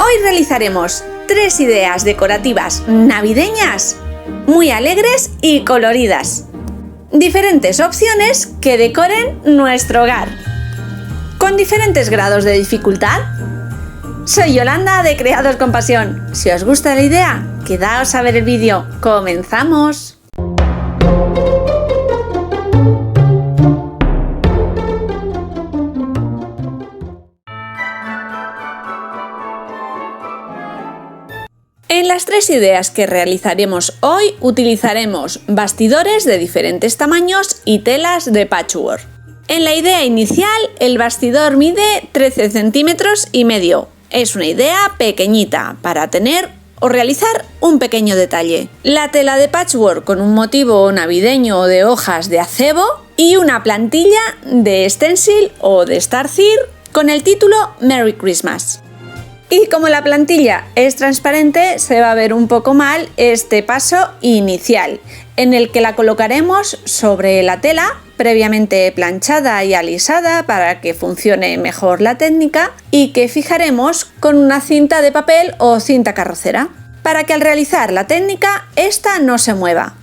Hoy realizaremos 3 ideas decorativas navideñas muy alegres y coloridas. Diferentes opciones que decoren nuestro hogar, con diferentes grados de dificultad. Soy Yolanda de Creados con Pasión. Si os gusta la idea, quedaos a ver el vídeo. ¡Comenzamos! En las 3 ideas que realizaremos hoy utilizaremos bastidores de diferentes tamaños y telas de patchwork. En la idea inicial, el bastidor mide 13 centímetros y medio. Es una idea pequeñita para tener o realizar un pequeño detalle. La tela de patchwork con un motivo navideño de hojas de acebo y una plantilla de stencil o de starcir con el título Merry Christmas. Y como la plantilla es transparente, se va a ver un poco mal este paso inicial, en el que la colocaremos sobre la tela previamente planchada y alisada para que funcione mejor la técnica y que fijaremos con una cinta de papel o cinta carrocera, para que al realizar la técnica esta no se mueva.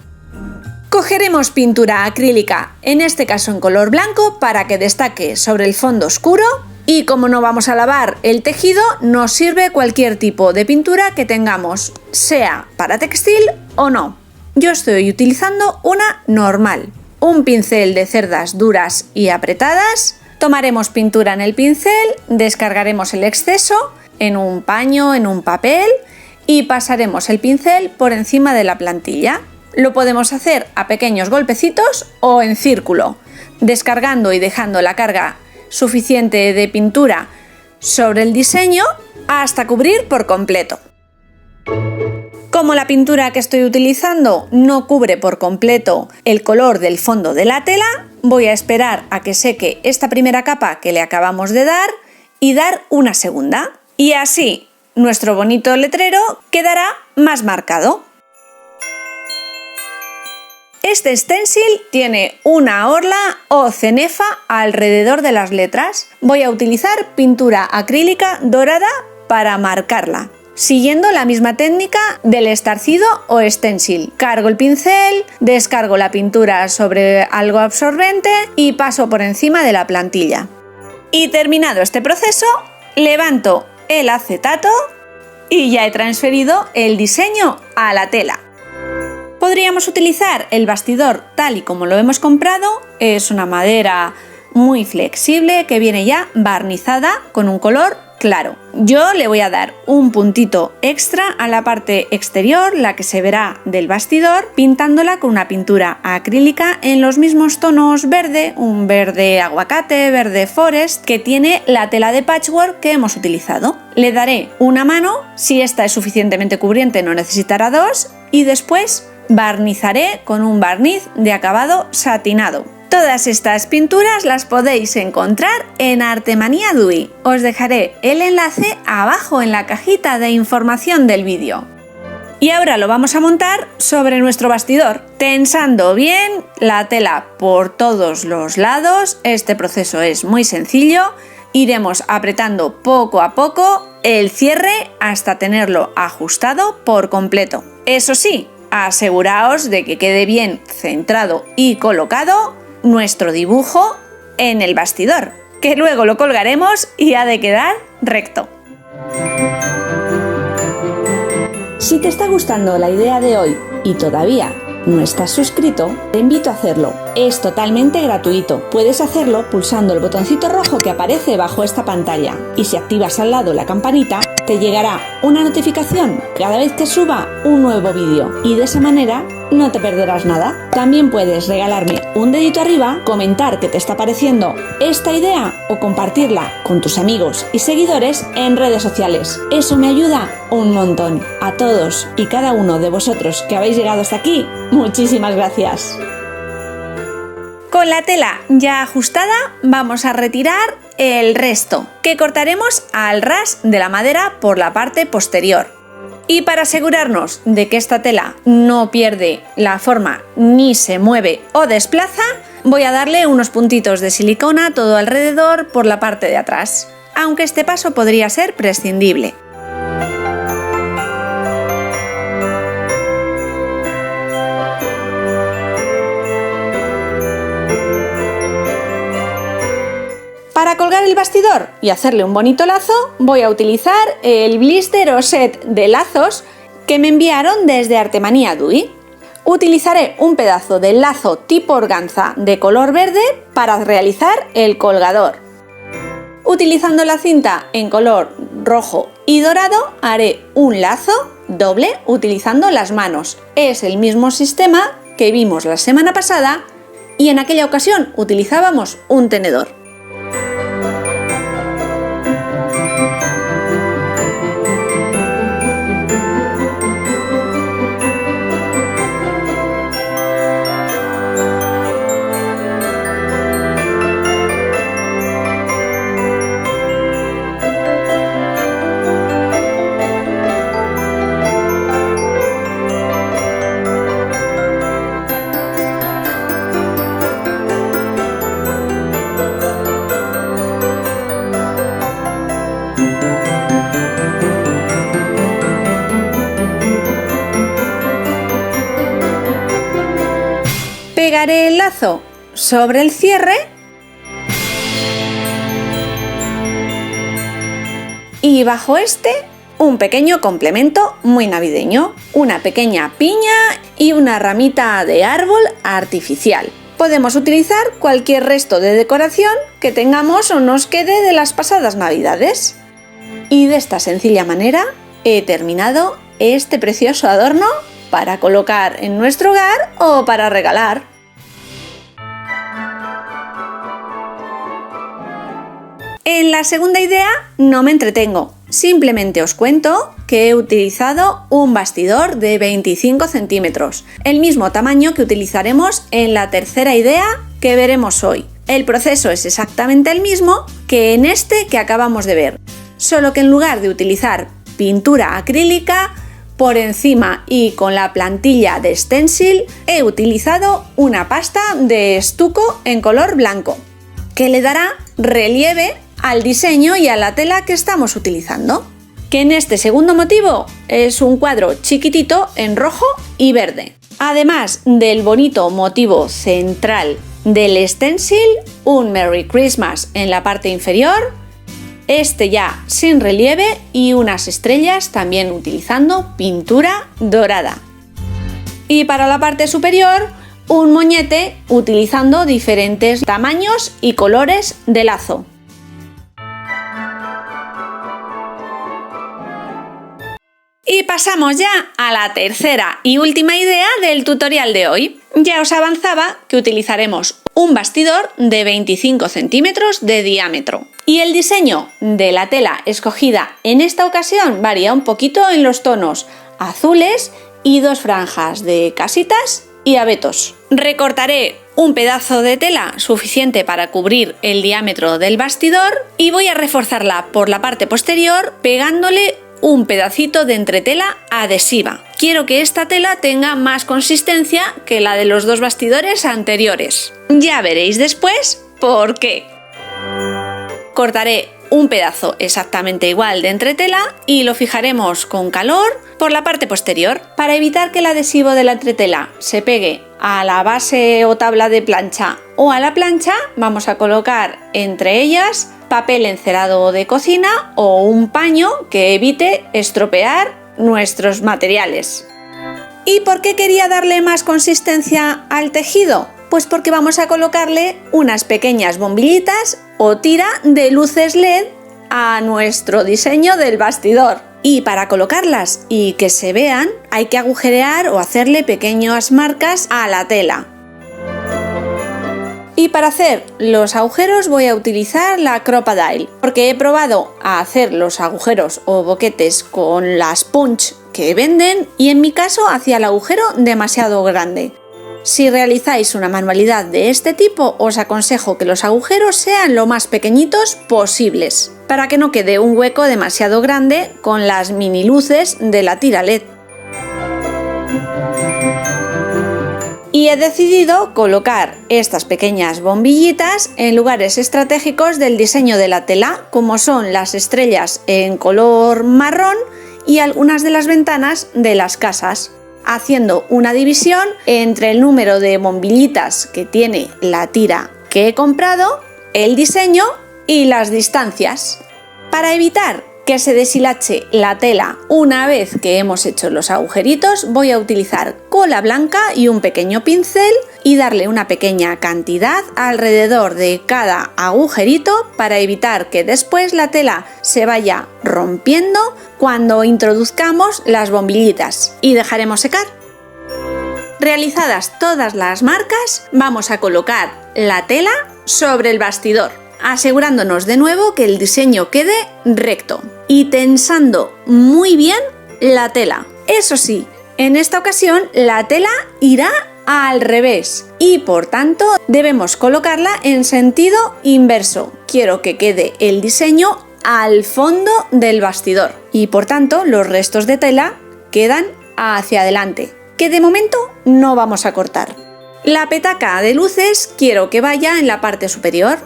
Cogeremos pintura acrílica, en este caso en color blanco, para que destaque sobre el fondo oscuro. Y como no vamos a lavar el tejido, nos sirve cualquier tipo de pintura que tengamos, sea para textil o no. Yo estoy utilizando una normal. Un pincel de cerdas duras y apretadas. Tomaremos pintura en el pincel, descargaremos el exceso en un paño, en un papel y pasaremos el pincel por encima de la plantilla. Lo podemos hacer a pequeños golpecitos o en círculo, descargando y dejando la carga suficiente de pintura sobre el diseño hasta cubrir por completo. Como la pintura que estoy utilizando no cubre por completo el color del fondo de la tela, voy a esperar a que seque esta primera capa que le acabamos de dar y dar una segunda. Y así nuestro bonito letrero quedará más marcado. Este stencil tiene una orla o cenefa alrededor de las letras. Voy a utilizar pintura acrílica dorada para marcarla, siguiendo la misma técnica del estarcido o stencil. Cargo el pincel, descargo la pintura sobre algo absorbente y paso por encima de la plantilla. Y terminado este proceso, levanto el acetato y ya he transferido el diseño a la tela. Podríamos utilizar el bastidor tal y como lo hemos comprado. Es una madera muy flexible que viene ya barnizada con un color claro. Yo le voy a dar un puntito extra a la parte exterior, la que se verá del bastidor, pintándola con una pintura acrílica en los mismos tonos verde, un verde aguacate, verde forest, que tiene la tela de patchwork que hemos utilizado. Le daré una mano, si esta es suficientemente cubriente no necesitará dos, y después barnizaré con un barniz de acabado satinado. Todas estas pinturas las podéis encontrar en Artemanía Dui. Os dejaré el enlace abajo en la cajita de información del vídeo. Y ahora lo vamos a montar sobre nuestro bastidor, tensando bien la tela por todos los lados. Este proceso es muy sencillo. Iremos apretando poco a poco el cierre hasta tenerlo ajustado por completo. Eso sí, aseguraos de que quede bien centrado y colocado nuestro dibujo en el bastidor, que luego lo colgaremos y ha de quedar recto. Si te está gustando la idea de hoy y todavía no estás suscrito, te invito a hacerlo. Es totalmente gratuito. Puedes hacerlo pulsando el botoncito rojo que aparece bajo esta pantalla. Y si activas al lado la campanita, te llegará una notificación cada vez que suba un nuevo vídeo. Y de esa manera no te perderás nada. También puedes regalarme un dedito arriba, comentar qué te está pareciendo esta idea o compartirla con tus amigos y seguidores en redes sociales. Eso me ayuda un montón. A todos y cada uno de vosotros que habéis llegado hasta aquí, muchísimas gracias. Con la tela ya ajustada vamos a retirar el resto, que cortaremos al ras de la madera por la parte posterior. Y para asegurarnos de que esta tela no pierde la forma ni se mueve o desplaza, voy a darle unos puntitos de silicona todo alrededor por la parte de atrás, aunque este paso podría ser prescindible. Para colgar el bastidor y hacerle un bonito lazo, voy a utilizar el blister o set de lazos que me enviaron desde Artemanía Dui. Utilizaré un pedazo de lazo tipo organza de color verde para realizar el colgador. Utilizando la cinta en color rojo y dorado, haré un lazo doble utilizando las manos. Es el mismo sistema que vimos la semana pasada y en aquella ocasión utilizábamos un tenedor. Pegaré el lazo sobre el cierre y bajo este un pequeño complemento muy navideño, una pequeña piña y una ramita de árbol artificial. Podemos utilizar cualquier resto de decoración que tengamos o nos quede de las pasadas navidades. Y de esta sencilla manera he terminado este precioso adorno para colocar en nuestro hogar o para regalar. En la segunda idea no me entretengo, simplemente os cuento que he utilizado un bastidor de 25 centímetros, el mismo tamaño que utilizaremos en la tercera idea que veremos hoy. El proceso es exactamente el mismo que en este que acabamos de ver, solo que en lugar de utilizar pintura acrílica, por encima y con la plantilla de stencil he utilizado una pasta de estuco en color blanco, que le dará relieve al diseño y a la tela que estamos utilizando, que en este segundo motivo es un cuadro chiquitito en rojo y verde. Además del bonito motivo central del stencil, un Merry Christmas en la parte inferior, este ya sin relieve y unas estrellas también utilizando pintura dorada. Y para la parte superior, un moñete utilizando diferentes tamaños y colores de lazo. Y pasamos ya a la tercera y última idea del tutorial de hoy. Ya os avanzaba que utilizaremos un bastidor de 25 centímetros de diámetro. Y el diseño de la tela escogida en esta ocasión varía un poquito en los tonos azules y dos franjas de casitas y abetos. Recortaré un pedazo de tela suficiente para cubrir el diámetro del bastidor y voy a reforzarla por la parte posterior pegándole un pedacito de entretela adhesiva. Quiero que esta tela tenga más consistencia que la de los dos bastidores anteriores. Ya veréis después por qué. Cortaré un pedazo exactamente igual de entretela y lo fijaremos con calor por la parte posterior. Para evitar que el adhesivo de la entretela se pegue a la base o tabla de plancha o a la plancha, vamos a colocar entre ellas papel encerado de cocina o un paño que evite estropear nuestros materiales. ¿Y por qué quería darle más consistencia al tejido? Pues porque vamos a colocarle unas pequeñas bombillitas o tira de luces LED a nuestro diseño del bastidor. Y para colocarlas y que se vean, hay que agujerear o hacerle pequeñas marcas a la tela. Y para hacer los agujeros voy a utilizar la Crop-A-Dile, porque he probado a hacer los agujeros o boquetes con las punch que venden y en mi caso hacía el agujero demasiado grande. Si realizáis una manualidad de este tipo, os aconsejo que los agujeros sean lo más pequeñitos posibles, para que no quede un hueco demasiado grande con las mini luces de la tira LED. Y he decidido colocar estas pequeñas bombillitas en lugares estratégicos del diseño de la tela, como son las estrellas en color marrón y algunas de las ventanas de las casas, haciendo una división entre el número de bombillitas que tiene la tira que he comprado, el diseño y las distancias. Para evitar que se deshilache la tela una vez que hemos hecho los agujeritos, voy a utilizar cola blanca y un pequeño pincel y darle una pequeña cantidad alrededor de cada agujerito para evitar que después la tela se vaya rompiendo cuando introduzcamos las bombillitas, y dejaremos secar. Realizadas todas las marcas, vamos a colocar la tela sobre el bastidor, asegurándonos de nuevo que el diseño quede recto y tensando muy bien la tela. Eso sí, en esta ocasión la tela irá al revés y por tanto debemos colocarla en sentido inverso. Quiero que quede el diseño al fondo del bastidor y por tanto los restos de tela quedan hacia adelante, que de momento no vamos a cortar. La petaca de luces quiero que vaya en la parte superior.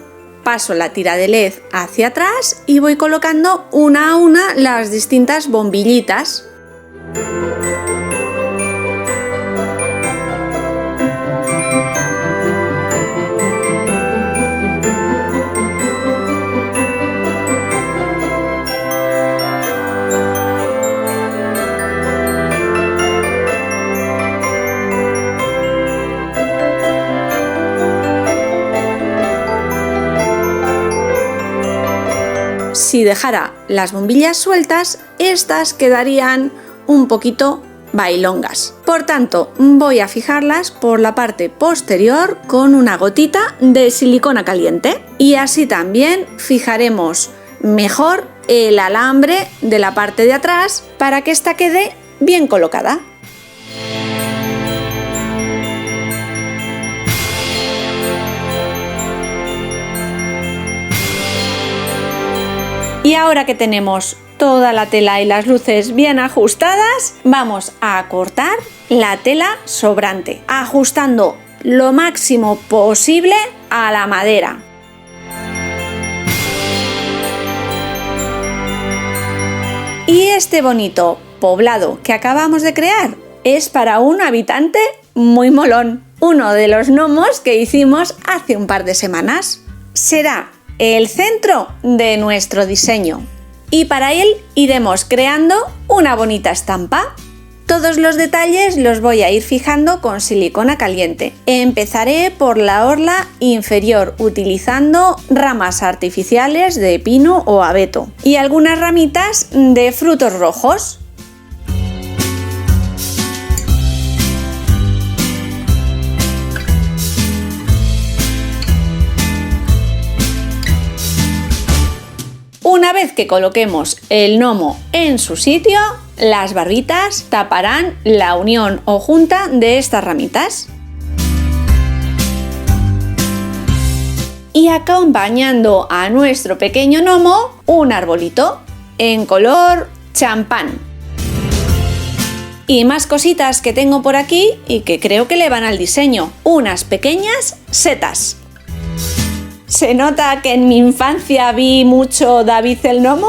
Paso la tira de LED hacia atrás y voy colocando una a una las distintas bombillitas. Si dejara las bombillas sueltas, estas quedarían un poquito bailongas. Por tanto, voy a fijarlas por la parte posterior con una gotita de silicona caliente y así también fijaremos mejor el alambre de la parte de atrás para que ésta quede bien colocada. Y ahora que tenemos toda la tela y las luces bien ajustadas, vamos a cortar la tela sobrante, ajustando lo máximo posible a la madera. Y este bonito poblado que acabamos de crear es para un habitante muy molón, uno de los gnomos que hicimos hace un par de semanas. Será el centro de nuestro diseño y para él iremos creando una bonita estampa. Todos los detalles los voy a ir fijando con silicona caliente. Empezaré por la orla inferior utilizando ramas artificiales de pino o abeto y algunas ramitas de frutos rojos. Una vez que coloquemos el gnomo en su sitio, las barbitas taparán la unión o junta de estas ramitas. Y acompañando a nuestro pequeño gnomo, un arbolito en color champán. Y más cositas que tengo por aquí y que creo que le van al diseño, unas pequeñas setas. ¿Se nota que en mi infancia vi mucho David el Gnomo?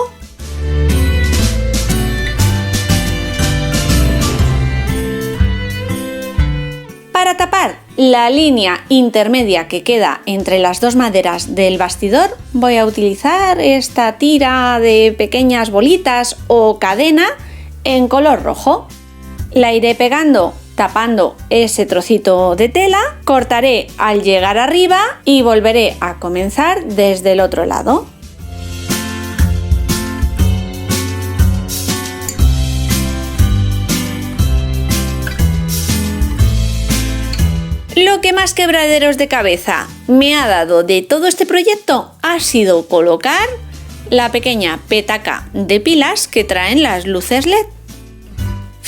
Para tapar la línea intermedia que queda entre las dos maderas del bastidor, voy a utilizar esta tira de pequeñas bolitas o cadena en color rojo. La iré pegando tapando ese trocito de tela, cortaré al llegar arriba y volveré a comenzar desde el otro lado. Lo que más quebraderos de cabeza me ha dado de todo este proyecto ha sido colocar la pequeña petaca de pilas que traen las luces LED.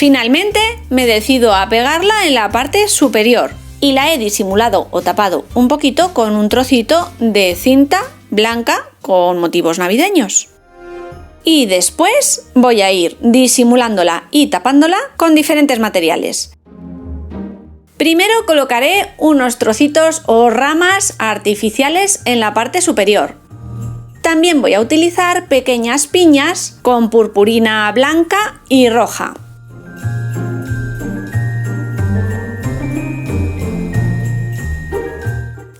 Finalmente me decido a pegarla en la parte superior y la he disimulado o tapado un poquito con un trocito de cinta blanca con motivos navideños. Y después voy a ir disimulándola y tapándola con diferentes materiales. Primero colocaré unos trocitos o ramas artificiales en la parte superior. También voy a utilizar pequeñas piñas con purpurina blanca y roja.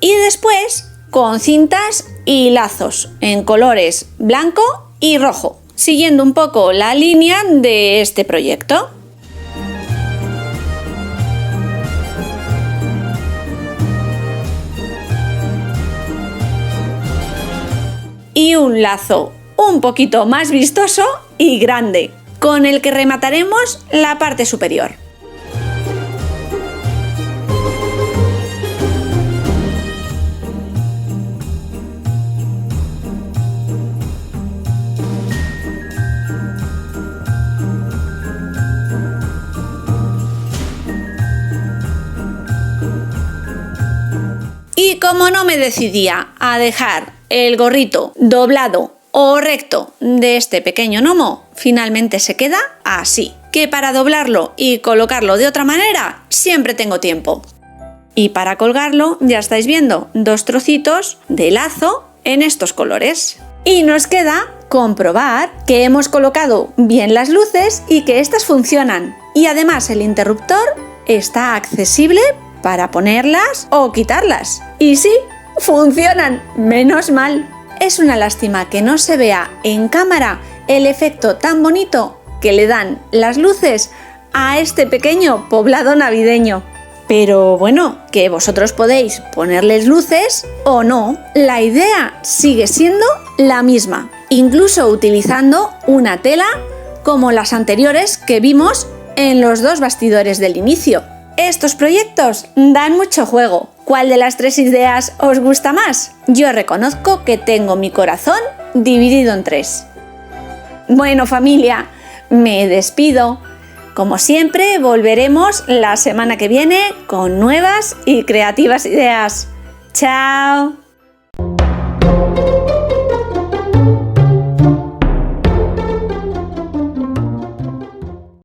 Y después, con cintas y lazos en colores blanco y rojo, siguiendo un poco la línea de este proyecto. Y un lazo un poquito más vistoso y grande, con el que remataremos la parte superior. Y como no me decidía a dejar el gorrito doblado o recto de este pequeño gnomo, finalmente se queda así, que para doblarlo y colocarlo de otra manera siempre tengo tiempo. Y para colgarlo ya estáis viendo 2 trocitos de lazo en estos colores. Y nos queda comprobar que hemos colocado bien las luces y que estas funcionan. Y además el interruptor está accesible para ponerlas o quitarlas. Y sí, funcionan, menos mal. Es una lástima que no se vea en cámara el efecto tan bonito que le dan las luces a este pequeño poblado navideño. Pero bueno, que vosotros podéis ponerles luces o no, la idea sigue siendo la misma, incluso utilizando una tela como las anteriores que vimos en los 2 bastidores del inicio. Estos proyectos dan mucho juego. ¿Cuál de las 3 ideas os gusta más? Yo reconozco que tengo mi corazón dividido en 3. Bueno, familia, me despido. Como siempre, volveremos la semana que viene con nuevas y creativas ideas. ¡Chao!